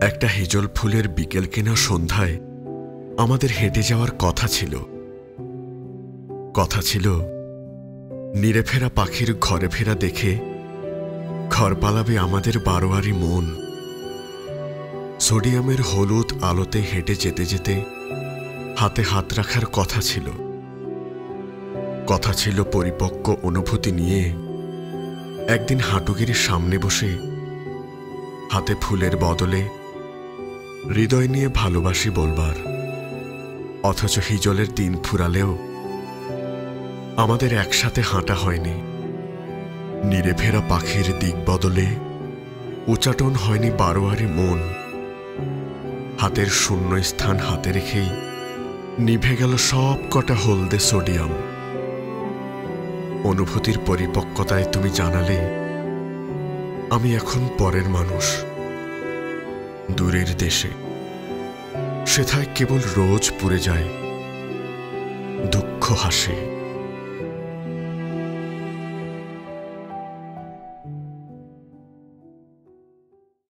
একটা হিজল ফুলের বিকেল কেনা সন্ধ্যায় আমাদের হেঁটে যাওয়ার কথা ছিল নিরে ফেরা পাখির ঘরে ফেরা দেখে ঘর পালাবে আমাদের বারোয়ারি মন। সোডিয়ামের হলুদ আলোতে হেঁটে যেতে যেতে হাতে হাত রাখার কথা ছিল পরিপক্ক অনুভূতি নিয়ে একদিন হাঁটুগিরির সামনে বসে হাতে ফুলের বদলে হৃদয় নিয়ে ভালোবাসি বলবার। অথচ হিজলের দিন ফুরালেও আমাদের একসাথে হাঁটা হয়নি। নিরে ফেরা পাখির দিক বদলে উচাটন হয়নি বারোয়ারি মন। হাতের শূন্য স্থান হাতে রেখেই নিভে গেল সব কটা হলদে সোডিয়াম। অনুভূতির পরিপক্কতায় তুমি জানালে আমি এখন পরের মানুষ, দূরের দেশে। সেথায় কেবল রোজ পুড়ে যায়, দুঃখ হাসে।